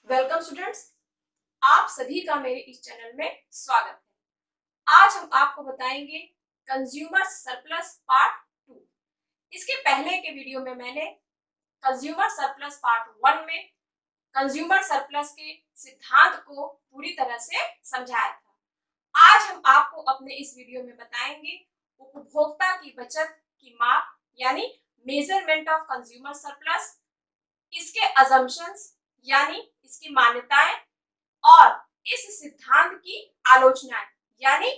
Welcome students, आप सभी का मेरे इस चैनल में स्वागत है। आज हम आपको बताएंगे कंज्यूमर सरप्लस पार्ट 2। इसके पहले के वीडियो में मैंने कंज्यूमर सरप्लस पार्ट 1 में कंज्यूमर सरप्लस के सिद्धांत को पूरी तरह से समझाया था। आज हम आपको अपने इस वीडियो में बताएंगे उपभोक्ता की बचत की माप यानी मेजरमेंट ऑफ कंज्यूमर सरप्लस, इसके अजम्पशंस यानी इसकी मान्यताएं और इस सिद्धांत की आलोचनाएं यानी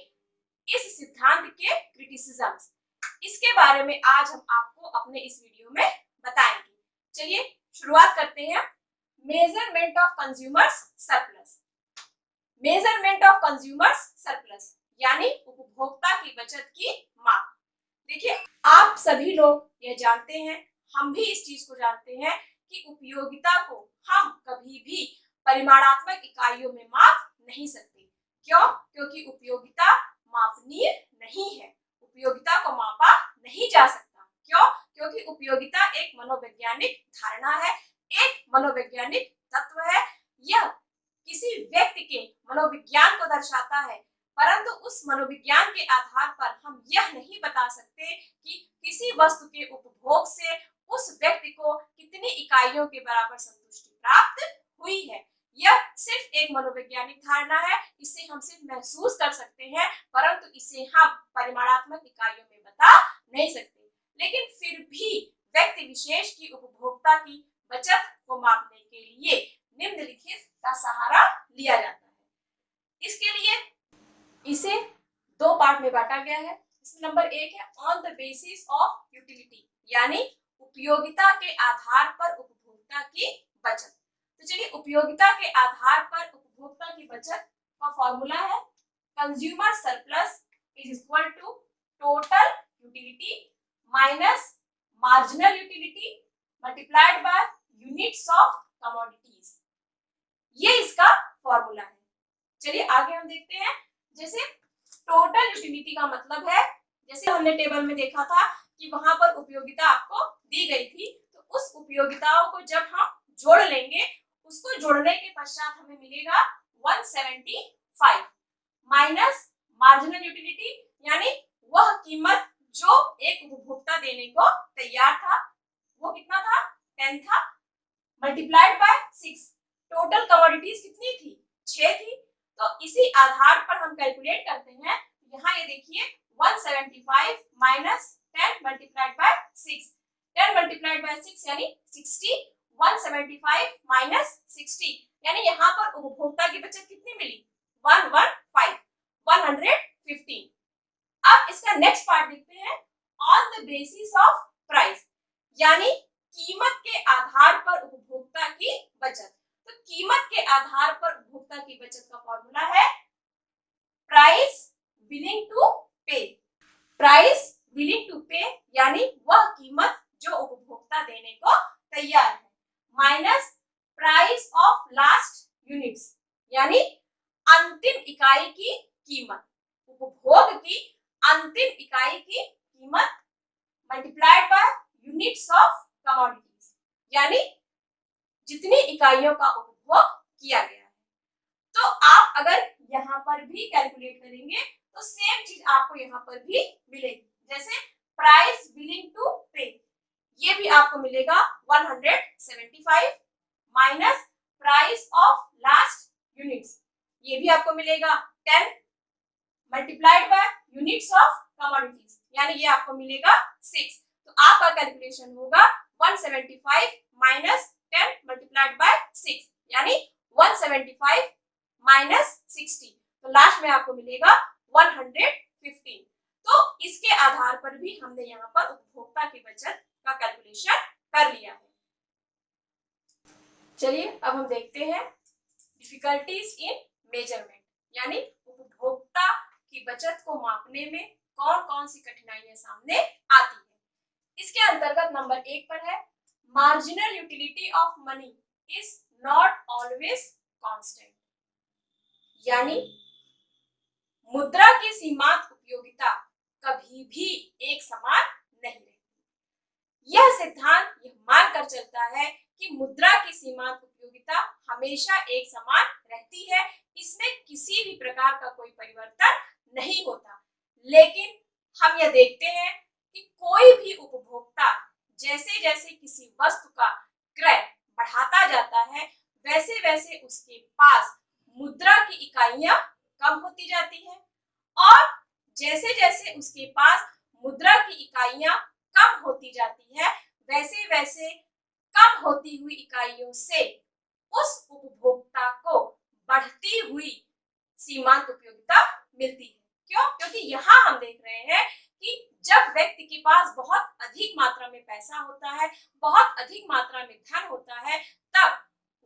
इस सिद्धांत के क्रिटिसिज्म्स, इसके बारे में आज हम आपको अपने इस वीडियो में बताएंगे। चलिए शुरुआत करते हैं। Measurement of consumers surplus. Measurement of consumers surplus यानी उपभोक्ता की बचत की माप। देखिए, आप सभी लोग ये जानते हैं, हम भी इस चीज को जानते हैं कि उपयोगिता को हम कभी भी परिमाणात्मक इकाइयों में माप नहीं सकते। क्यों? क्योंकि उपयोगिता मापनीय नहीं है, उपयोगिता को मापा नहीं जा सकता। क्यों? क्योंकि उपयोगिता एक मनोवैज्ञानिक धारणा है, एक मनोवैज्ञानिक तत्व है। यह किसी व्यक्ति के मनोविज्ञान को दर्शाता है, परंतु उस मनोविज्ञान के आधार पर हम यह नहीं बता सकते कि किसी वस्तु के उपभोग से उस व्यक्ति को कितनी इकाइयों के बराबर संतुष्टि प्राप्त हुई है। यह सिर्फ एक मनोवैज्ञानिक धारणा है, इसे हम सिर्फ महसूस कर सकते हैं, परंतु इसे हम परिमाणात्मक इकाइयों में बता नहीं सकते। लेकिन फिर भी व्यक्ति विशेष की उपभोक्ता की बचत को मापने के लिए निम्नलिखित का सहारा लिया जाता है। इसके लिए इसे दो पार्ट में बांटा गया है। इसमें नंबर 1 है on the basis of utility यानी उपयोगिता के आधार पर उपभोक्ता की बचत। तो चलिए, उपयोगिता के आधार पर उपभोक्ता की बचत का फॉर्मूला है consumer surplus is equal to total utility minus marginal utility multiplied by units of commodities. ये इसका फॉर्मूला है। चलिए आगे हम देखते हैं। जैसे टोटल यूटिलिटी का मतलब है, जैसे हमने टेबल में देखा था कि वहां पर उपयोगिता आपको दी गई थी, तो उस उपयोगिताओं को जब हम जोड़ लेंगे, उसको जोड़ने के पश्चात हमें मिलेगा 175 माइनस मार्जिनल यूटिलिटी यानी वह कीमत जो एक उपभोक्ता देने को तैयार था, वो कितना था? 10 था, मल्टीप्लाइड बाय 6। टोटल कमोडिटीज कितनी थी? 6 थी। तो इसी आधार पर हम कैलकुलेट करते हैं। यहाँ ये देखिए 175 minus 10 multiplied by 6, 10 multiplied by 6 यानी 60, 175 माइनस 60 यानी यहाँ पर उपभोक्ता की बचत कितनी मिली? 115। अब इसका नेक्स्ट पार्ट देखते हैं on the basis of price यानी कीमत के आधार पर उपभोक्ता की बचत। तो कीमत के आधार पर उपभोक्ता की बचत का फॉर्मूला है प्राइस विलिंग टू पे। प्राइस विलिंग टू पे यानी वह कीमत जो उपभोक्ता देने को तैयार है, minus price of last units यानी अंतिम इकाई की कीमत, उपभोग की अंतिम इकाई की कीमत multiplied by units of commodities यानी जितनी इकाइयों का उपभोग किया गया है। तो आप अगर यहाँ पर भी कैलकुलेट करेंगे तो सेम चीज आपको यहाँ पर भी मिलेगी। जैसे प्राइस विलिंग टू पे, ये भी आपको मिलेगा 175 minus price of last units, ये भी आपको मिलेगा 10 multiplied by units of commodities यानी ये आपको मिलेगा 6। तो आपका कैलकुलेशन होगा 175 माइनस 10 मल्टीप्लाइड बाय 6 यानी 175 माइनस 60, तो लास्ट में आपको मिलेगा 115। तो इसके आधार पर भी हमने यहाँ पर उपभोक्ता की बचत का कैलकुलेशन कर लिया है। चलिए अब हम देखते हैं डिफिकल्टीज इन मेजरमेंट यानी उपभोक्ता की बचत को मापने में कौन कौन सी कठिनाइयां सामने आती है। इसके अंतर्गत नंबर 1 पर है marginal utility of money is not always constant यानी मुद्रा की सीमांत उपयोगिता कभी भी एक समान नहीं रहती। यह सिद्धांत यह मानकर चलता है कि मुद्रा की सीमांत उपयोगिता हमेशा एक समान रहती है, इसमें किसी भी प्रकार का कोई परिवर्तन नहीं होता। लेकिन हम यह देखते हैं कि कोई भी उपभोक्ता जैसे जैसे किसी वस्तु का क्रय बढ़ाता जाता है, वैसे वैसे उसके पास मुद्रा की इकाइयां कम होती जाती है, और जैसे जैसे उसके पास मुद्रा की इकाइयां कम होती जाती है, वैसे वैसे कम होती हुई इकाइयों से उस उपभोक्ता को बढ़ती हुई सीमांत उपयोगिता मिलती है। क्यों? क्योंकि यहाँ हम देख रहे हैं कि जब व्यक्ति के पास बहुत अधिक मात्रा में पैसा होता है, बहुत अधिक मात्रा में धन होता है, तब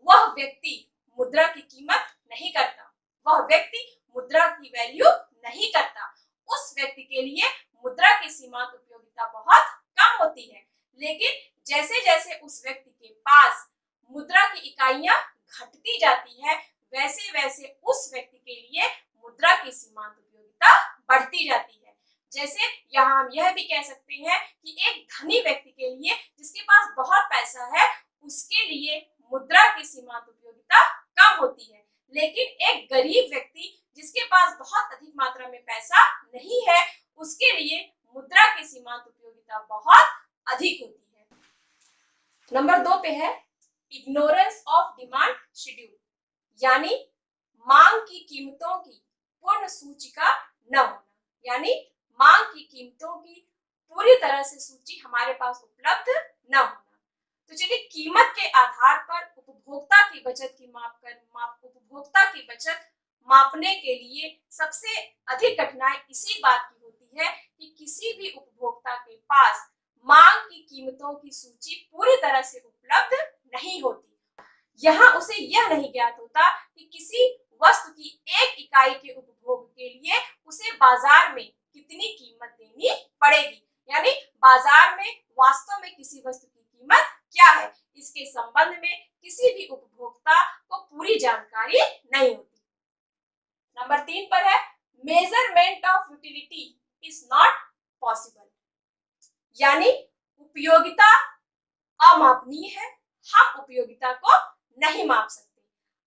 वह व्यक्ति मुद्रा की कीमत नहीं करता, वह व्यक्ति मुद्रा की वैल्यू नहीं करता। उस व्यक्ति के लिए मुद्रा की सीमांत उपयोगिता बहुत कम होती है। लेकिन जैसे जैसे उस व्यक्ति के पास मुद्रा की इकाइयां घटती जाती है, वैसे वैसे उस व्यक्ति के लिए मुद्रा की सीमांत उपयोगिता बढ़ती जाती है। जैसे यहाँ हम यह भी कह सकते हैं कि एक धनी व्यक्ति के लिए, जिसके पास बहुत पैसा है, उसके लिए मुद्रा की सीमांत उपयोगिता कम होती है। लेकिन एक गरीब व्यक्ति जिसके पास बहुत अधिक मात्रा में पैसा नहीं है, उसके लिए मुद्रा की सीमांत उपयोगिता बहुत अधिक होती है। नंबर 2 पे है इग्नोरेंस ऑफ डिमांड शेड्यूल, यानी मांग की कीमतों की पूर्ण सूचिका न होना, यानी मांग की कीमतों की पूरी तरह से सूची हमारे पास उपलब्ध न होना। तो चलिए, कीमत के आधार पर उपभोक्ता की बचत की उपभोक्ता की बचत मापने के लिए सबसे अधिक कठिनाई इसी बात की होती है कि किसी भी उपभोक्ता के पास मांग की कीमतों की सूची पूरी तरह से उपलब्ध नहीं होती। यहाँ उसे यह नहीं ज्ञात होता कि किसी वस्तु की एक इकाई के उपभोग के लिए उसे बाजार में कितनी कीमत देनी पड़ेगी, यानी बाजार में वास्तव में किसी वस्तु की कीमत क्या है, इसके संबंध में किसी भी उपभोक्ता को पूरी जानकारी नहीं होती। नंबर 3 पर है measurement of utility is not possible, यानी उपयोगिता अमापनीय है, हम उपयोगिता को नहीं माप सकते।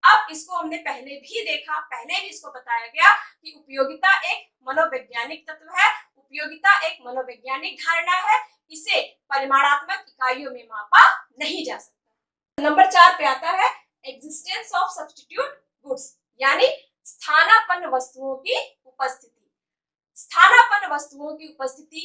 अब इसको हमने पहले भी इसको बताया गया कि उपयोगिता एक मनोवैज्ञानिक तत्व है, उपयोगिता एक मनोवैज्ञानिक धारणा है, इसे परिमाणात्मक इकाइयों में मापा नहीं जा सकता। नंबर 4 पे आता है एग्जिस्टेंस ऑफ सब्स्टिट्यूट गुड्स, यानी स्थानापन्न वस्तुओं की उपस्थिति। स्थानापन्न वस्तुओं की उपस्थिति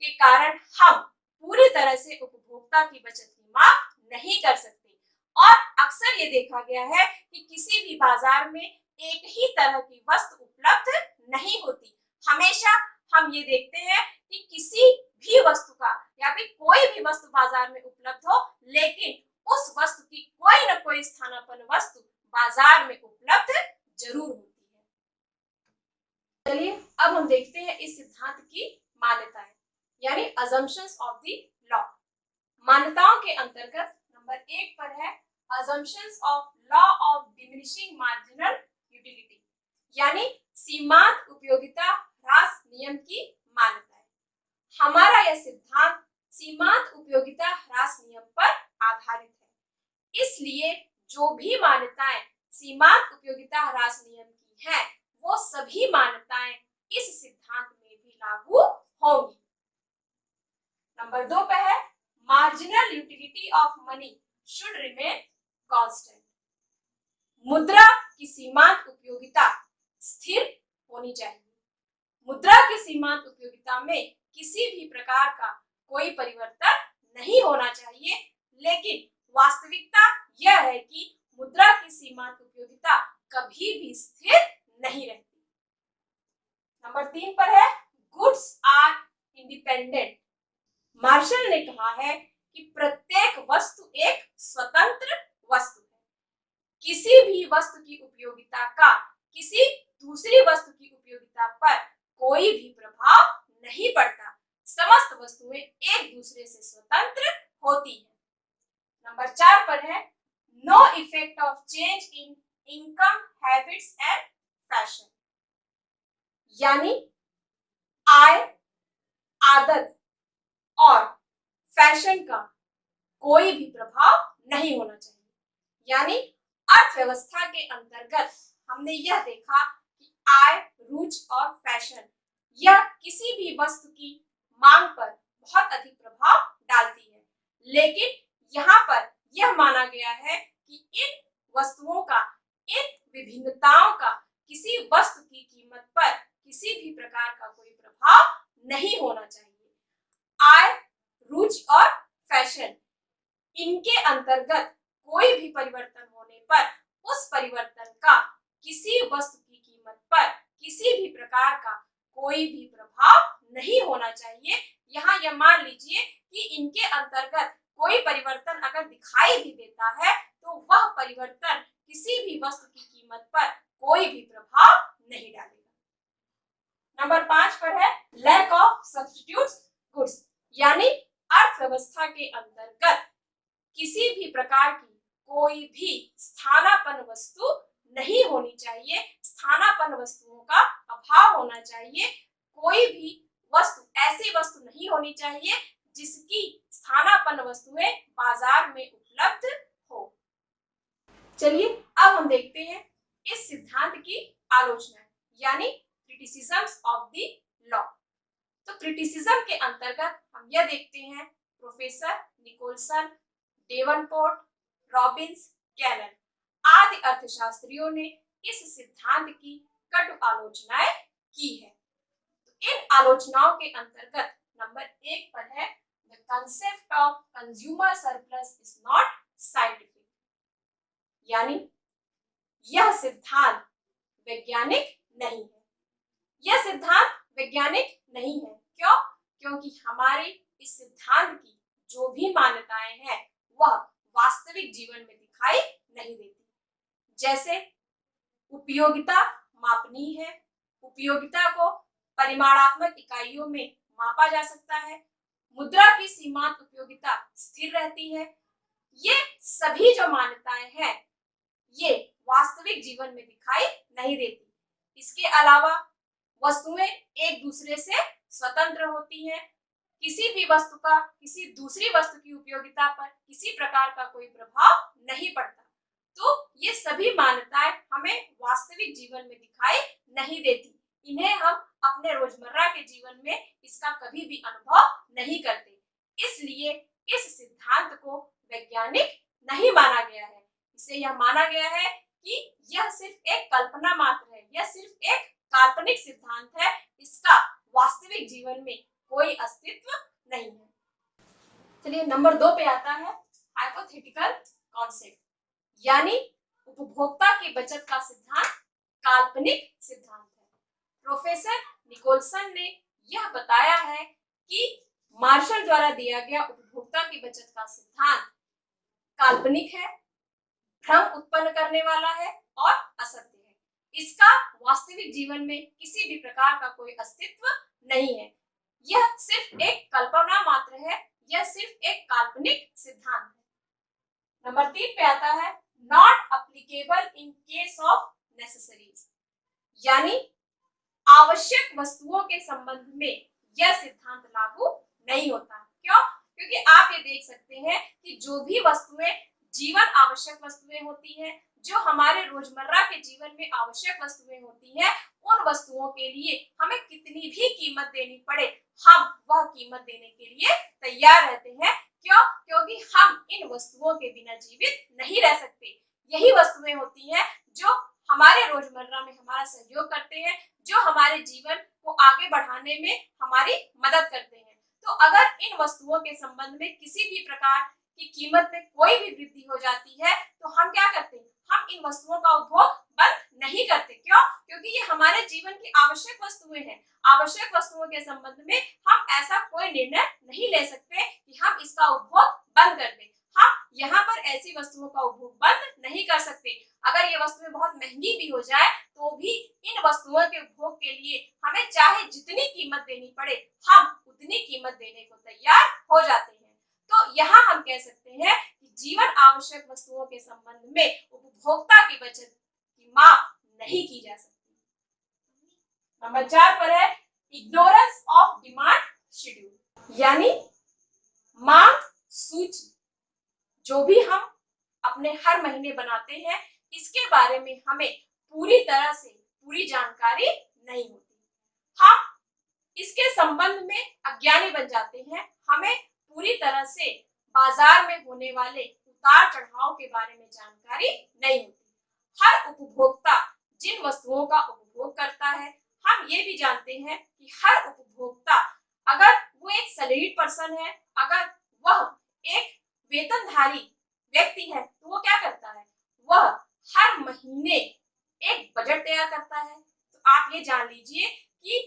के कारण हम पूरी तरह से उपभोक्ता की बचत की माप नहीं कर सकते, और अक्सर ये देखा गया है कि किसी भी बाजार में एक ही तरह की वस्तु उपलब्ध नहीं होती। हमेशा हम ये देखते हैं कि किसी भी वस्तु का या फिर कोई भी वस्तु बाजार में उपलब्ध हो, लेकिन उस वस्तु की कोई न कोई स्थानापन्न वस्तु बाजार में उपलब्ध जरूर होती है। चलिए, अब हम देखते हैं इस सिद्धांत की मान्यताएं, यानी assumptions of the law। मान्यताओं के अंतर्गत नंबर 1 पर है assumptions of law of diminishing marginal utility, यानी सीमांत उपयोगिता ह्रास नियम की मान्यताएं। हमारा यह सिद्धांत सीमांत उपयोगिता ह्रास नियम पर आधारित है, इसलिए जो भी मान्यताएं सीमांत उपयोगिता ह्रास नियम की हैं, वो सभी मान्यताएं इस सिद्धांत में भी लागू होंगी। नंबर 2 पे है marginal utility of money should remain constant, मुद्रा की सीमांत उपयोगिता स्थिर होनी चाहिए। मुद्रा की सीमांत उपयोगिता में किसी भी प्रकार का कोई परिवर्तन नहीं होना चाहिए, लेकिन वास्तविकता यह है कि मुद्रा की सीमांत उपयोगिता कभी भी स्थिर नहीं रहती। नंबर 3 पर है गुड्स आर इंडिपेंडेंट। मार्शल ने कहा है कि प्रत्येक वस्तु एक स्वतंत्र वस्तु है, किसी भी वस्तु की उपयोगिता का किसी दूसरी वस्तु की उपयोगिता पर कोई भी प्रभाव नहीं पड़ता, समस्त वस्तुएं एक दूसरे से स्वतंत्र होती हैं। नंबर 4 पर है no effect of change in income habits and fashion, यानी आय, आदत और फैशन का कोई भी प्रभाव नहीं होना चाहिए, यानी अर्थव्यवस्था के अंतर्गत हमने यह देखा कि आय, रुचि और फैशन यह किसी भी वस्तु की मांग पर बहुत अधिक प्रभाव डालती है, लेकिन यहाँ पर यह माना गया है कि इन वस्तुओं का, इन विभिन्नताओं का किसी वस्तु की कीमत पर किसी भी प्रकार का कोई प्रभाव नहीं होना चाहिए। आय, रुचि और फैशन इनके अंतर्गत कोई भी परिवर्तन होने पर उस परिवर्तन का किसी वस्तु की कीमत पर किसी भी प्रकार का कोई भी प्रभाव नहीं होना चाहिए। यहाँ यह मान लीजिए कि इनके अंतर्गत कोई परिवर्तन अगर दिखाई भी देता है तो वह परिवर्तन किसी भी वस्तु की कीमत पर कोई भी प्रभाव नहीं डालेगा। नंबर 5 पर है लैक ऑफ सब्स्टिट्यूट गुड्स, यानी अर्थव्यवस्था के अंतर्गत किसी भी प्रकार की कोई भी स्थानापन्न वस्तु नहीं होनी चाहिए, स्थानापन्न वस्तुओं का अभाव होना चाहिए। कोई भी वस्तु, ऐसी वस्तु नहीं होनी चाहिए जिसकी स्थानापन्न वस्तुएं बाजार में उपलब्ध हो। चलिए अब हम देखते हैं इस सिद्धांत की आलोचना, यानी क्रिटिसिज्म्स ऑफ द लॉ। तो क्रिटिसिज्म के अंतर्गत हम यह देखते हैं professor Nicholson, Davenport, Robbins, Cannon आदि अर्थशास्त्रियों ने इस सिद्धांत की कटु आलोचनाएं की है। तो इन आलोचनाओं के अंतर्गत नंबर 1 पर है the concept of consumer surplus is not scientific, यानी यह सिद्धांत वैज्ञानिक नहीं है। यह सिद्धांत वैज्ञानिक नहीं है। क्यों? क्योंकि हमारे इस सिद्धांत की जो भी मान्यताएं हैं वह वास्तविक जीवन में दिखाई नहीं देती। जैसे उपयोगिता मापनीय है, उपयोगिता को परिमाणात्मक इकाइयों में मापा जा सकता है, मुद्रा की सीमांत उपयोगिता स्थिर रहती है। ये सभी जो मान्यताएं हैं ये वास्तविक जीवन में दिखाई नहीं देती। इसके अलावा वस्तुएं एक दूसरे से स्वतंत्र होती हैं। किसी भी वस्तु का किसी दूसरी वस्तु की उपयोगिता पर किसी प्रकार का कोई प्रभाव नहीं पड़ता। तो ये सभी मान्यताएं हमें वास्तविक जीवन में दिखाई नहीं देती। इन्हें हम अपने रोजमर्रा के जीवन में इसका कभी भी अनुभव नहीं करते। इसलिए इस सिद्धांत को वैज्ञानिक नहीं माना गया है। इसे यह माना गया है कि यह सिर्फ एक कल्पना मात्र है, यह सिर्फ एक काल्पनिक सिद्धांत है, इसका वास्तविक जीवन में कोई अस्तित्व नहीं है। चलिए नंबर 2 पे आता है हाइपोथेटिकल कॉन्सेप्ट, यानी उपभोक्ता की बचत का सिद्धांत काल्पनिक सिद्धांत है। प्रोफेसर निकोलसन ने यह बताया है कि मार्शल द्वारा दिया गया उपभोक्ता की बचत का सिद्धांत काल्पनिक है, भ्रम उत्पन्न करने वाला है और असत्य है। इसका वास्तविक जीवन में किसी भी प्रकार का कोई अस्तित्व नहीं है। यह सिर्फ एक कल्पना मात्र है, यह सिर्फ एक काल्पनिक सिद्धांत है। नंबर 3 पे आता है not applicable in case of necessaries, यानी आवश्यक वस्तुओं के संबंध में यह सिद्धांत लागू नहीं होता। क्यों? क्योंकि आप ये देख सकते हैं कि जो भी वस्तुएं जीवन आवश्यक वस्तुएं होती हैं, जो हमारे रोजमर्रा के जीवन में आवश्यक वस्तुएं होती हैं, उन वस्तुओं के लिए हमें कितनी भी कीमत देनी पड़े, हम वह कीमत देने के लिए तैयार रहते हैं। क्यों? क्योंकि हम इन वस्तुओं के बिना जीवित नहीं रह सकते। यही वस्तुएं होती हैं जो हमारे रोजमर्रा में हमारा सहयोग करते हैं, जो हमारे जीवन को आगे बढ़ाने में हमारी मदद करते हैं। तो अगर इन वस्तुओं के संबंध में किसी भी प्रकार की कीमत में कोई भी वृद्धि हो जाती है तो हम क्या करते हैं? हम इन वस्तुओं का उपभोग बंद नहीं करते। क्यों? क्योंकि ये हमारे जीवन की आवश्यक वस्तुएं हैं। आवश्यक वस्तुओं के संबंध में हम ऐसा कोई निर्णय नहीं ले सकते कि हम इसका उपभोग बंद कर दें। हम यहाँ पर ऐसी वस्तुओं का उपभोग बंद नहीं कर सकते। अगर ये वस्तुएं बहुत महंगी भी हो जाए तो भी इन वस्तुओं के उपभोग के लिए हमें चाहे जितनी कीमत देनी पड़े, हम उतनी कीमत देने को तैयार हो जाते हैं। तो यहाँ हम कह सकते हैं कि जीवन आवश्यक वस्तुओं के संबंध में उपभोक्ता की बचत की माप नहीं की जा सकती। नंबर 4 पर है इग्नोरेंस ऑफ डिमांड शेड्यूल, यानी मांग सूची जो भी हम अपने हर महीने बनाते हैं, इसके बारे में हमें पूरी तरह से पूरी जानकारी नहीं होती। हम इसके संबंध में अज्ञानी बन जाते हैं। हमें पूरी तरह से बाजार में होने वाले उतार चढ़ाव के बारे में जानकारी नहीं होती। हर उपभोक्ता जिन वस्तुओं का उपभोग करता है, हम ये भी जानते हैं कि हर उपभोक्ता, अगर वो एक सैलरीड पर्सन है, अगर वह एक वेतनधारी व्यक्ति है, तो वो क्या करता है, वह हर महीने एक बजट तैयार करता है। तो आप ये जान लीजिए कि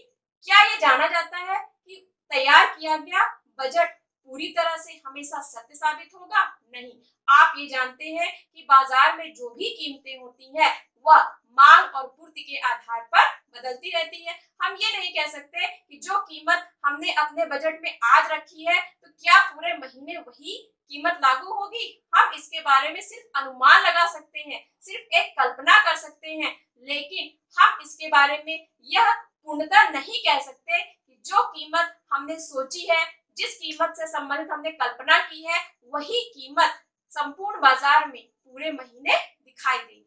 क्या ये जाना जाता है कि तैयार किया गया बजट पूरी तरह से हमेशा सत्य साबित होगा? नहीं। आप ये जानते हैं कि बाजार में जो भी कीमतें होती हैं वह मांग और पूर्ति के आधार पर बदलती रहती है। हम ये नहीं कह सकते कि जो कीमत हमने अपने बजट में आज रखी है तो क्या पूरे महीने वही कीमत लागू होगी। हम इसके बारे में सिर्फ अनुमान लगा सकते हैं, सिर्फ एक कल्पना कर सकते हैं, लेकिन हम इसके बारे में यह पूर्णतः नहीं कह सकते कि जो कीमत हमने सोची है, जिस कीमत से संबंधित हमने कल्पना की है, वही कीमत संपूर्ण बाजार में पूरे महीने दिखाई देगी।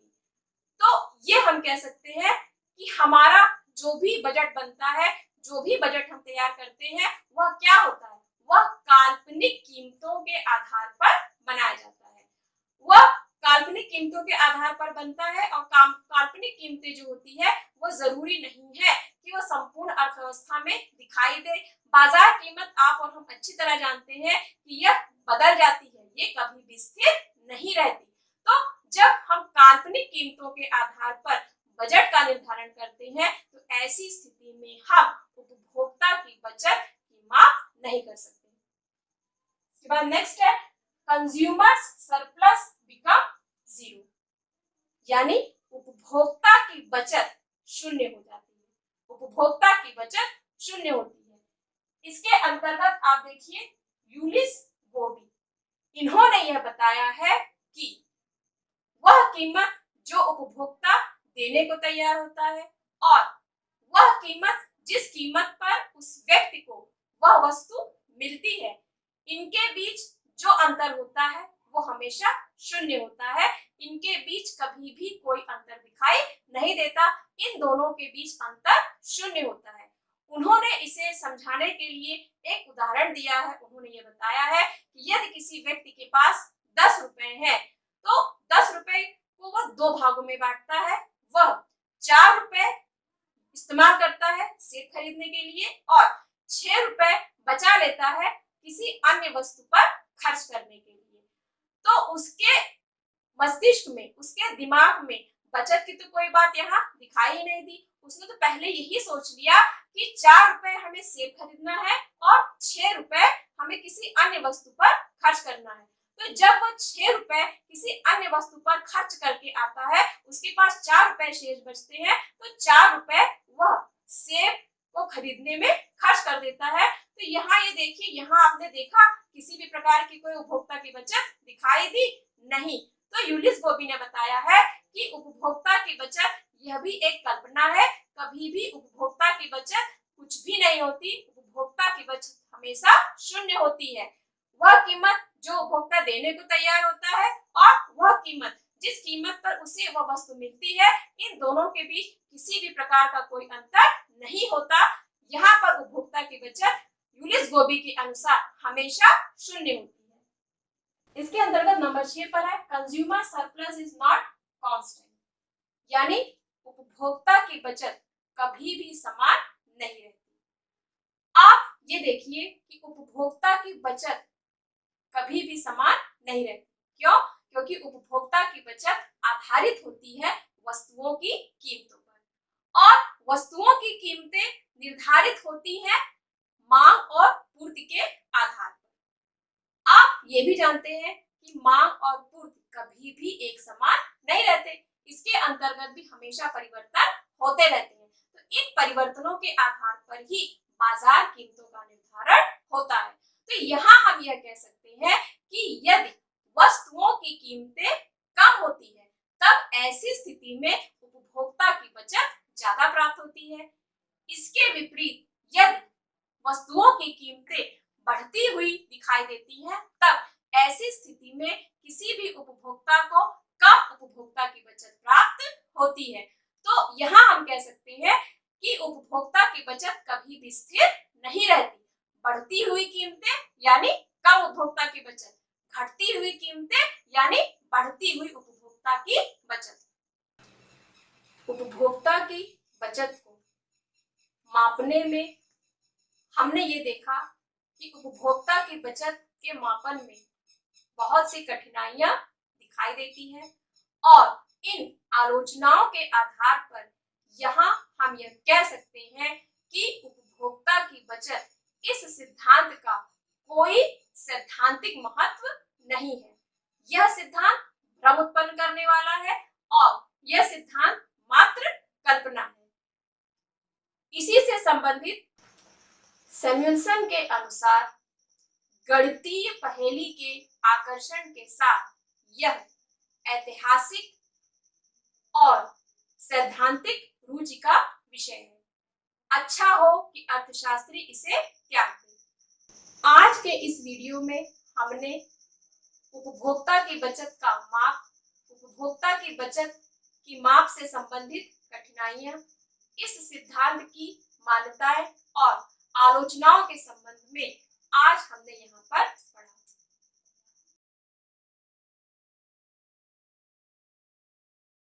तो ये हम कह सकते हैं कि हमारा जो भी बजट बनता है, जो भी बजट हम तैयार करते हैं, वह क्या होता है, वह काल्पनिक कीमतों के आधार पर बनाया जाता है। वह काल्पनिक कीमतों के आधार पर बनता है और काल्पनिक कीमतें जो होती है वो जरूरी नहीं है कि वो संपूर्ण अर्थव्यवस्था में दिखाई दे। बाजार कीमत आप और हम अच्छी तरह जानते हैं कि यह बदल जाती है, ये कभी भी स्थिर नहीं रहती। तो जब हम काल्पनिक कीमतों के आधार पर बजट का निर्धारण करते हैं तो ऐसी स्थिति में हम उपभोक्ता की बचत की माप नहीं कर सकते। इसके बाद नेक्स्ट है कंज्यूमर्स सरप्लस बिकम जीरो, यानी उपभोक्ता की बचत शून्य हो जाती है। उपभोक्ता की बचत शून्य होती है। इसके अंतर्गत आप देखिए यूलिस गोबी, इन्होंने यह बताया है कि वह कीमत जो उपभोक्ता देने को तैयार होता है और वह कीमत जिस कीमत पर उस व्यक्ति को वह वस्तु मिलती है, इनके बीच जो अंतर होता है वो हमेशा शून्य होता है। इनके बीच कभी भी कोई अंतर दिखाई नहीं देता। इन दोनों के बीच अंतर शून्य होता है। उन्होंने इसे समझाने के लिए एक उदाहरण दिया है। उन्होंने ये बताया है कि यदि किसी व्यक्ति के पास 10 रुपए है तो 10 रुपए को वह दो भागों में बांटता है। वह 4 रुपए इस्तेमाल करता है सेब खरीदने के लिए और 6 रुपए बचा लेता है किसी अन्य वस्तु पर खर्च करने के लिए। तो उसके मस्तिष्क में, उसके दिमाग में बचत की तो कोई बात यहाँ दिखाई नहीं दी। उसने तो पहले यही सोच लिया कि 4 रुपए हमें सेब खरीदना है और 6 रुपए हमें किसी अन्य वस्तु पर खर्च करना है। तो जब वह 6 रुपए किसी अन्य वस्तु पर खर्च करके आता है, उसके पास 4 रुपए शेष बचते हैं, तो 4 रुपए वह सेब को खरीदने में खर्च कर देता है। तो यहाँ ये देखिए, यहाँ आपने देखा किसी भी प्रकार की कोई उपभोक्ता की बचत दिखाई दी नहीं। तो यूलिस गोबी ने बताया है कि उपभोक्ता की बचत यह भी एक कल्पना है। कभी भी उपभोक्ता की बचत कुछ भी नहीं होती। उपभोक्ता की बचत हमेशा शून्य होती है। वह कीमत जो उपभोक्ता देने को तैयार होता है और वह कीमत जिस कीमत पर उसे वह वस्तु मिलती है, इन दोनों के बीच किसी भी प्रकार का कोई अंतर नहीं होता। यहाँ पर उपभोक्ता की बचत यूलिस गोबी के अनुसार हमेशा शून्य होती है। इसके अंतर्गत नंबर 6 पर है consumer surplus is not constant, यानी उपभोक्ता की बचत कभी भी समान नहीं रहती। आप ये देखिए कि उपभोक्ता की बचत कभी भी समान नहीं रहती। क्यों? क्योंकि उपभोक्ता की बचत आधारित होती है वस्तुओं की कीमतों पर और वस्तुओं की कीमतें निर्धारित होती हैं मांग और पूर्ति के आधार पर। आप ये भी जानते हैं कि मांग और पूर्ति कभी भी एक समान नहीं रहते। इसके अंतर्गत भी हमेशा परिवर्तन होते रहते हैं। तो इन परिवर्तनों के आधार पर ही बाजार कीमतों का निर्धारण होता है। तो यहाँ हम यह कह सकते हैं कि यदि वस्तुओं की कीमतें कम होती है तब ऐसी स्थिति में उपभोक्ता की बचत ज्यादा प्राप्त होती है। इसके विपरीत यदि वस्तुओं की कीमतें बढ़ती हुई दिखाई देती हैं तब ऐसी स्थिति में किसी भी उपभोक्ता को कम उपभोक्ता की बचत प्राप्त होती है। तो यहाँ हम कह सकते हैं कि उपभोक्ता की बचत कभी भी स्थिर नहीं रहती। बढ़ती हुई कीमतें यानी कम उपभोक्ता की बचत, घटती हुई कीमतें यानी बढ़ती हुई उपभोक्ता की बचत। उपभोक्ता की बचत को मापने में हमने ये देखा कि उपभोक्ता की बचत के मापन में बहुत सी कठिनाइयां दिखाई देती हैं और इन आलोचनाओं के आधार पर यहाँ हम यह कह सकते हैं कि उपभोक्ता की बचत इस सिद्धांत का कोई सैद्धांतिक महत्व नहीं है। यह सिद्धांत भ्रम उत्पन्न करने वाला है और यह सिद्धांत मात्र कल्पना है। इसी से संबंधित सैमुअल्सन के अनुसार गणितीय पहेली के आकर्षण के साथ यह ऐतिहासिक और सैद्धांतिक रुचि का विषय है। अच्छा हो कि अर्थशास्त्री इसे त्याग दें। आज के इस वीडियो में हमने उपभोक्ता की बचत का माप, उपभोक्ता की बचत की माप से संबंधित कठिनाइयां, इस सिद्धांत की मान्यताएं और आलोचनाओं के संबंध में आज हमने यहाँ पर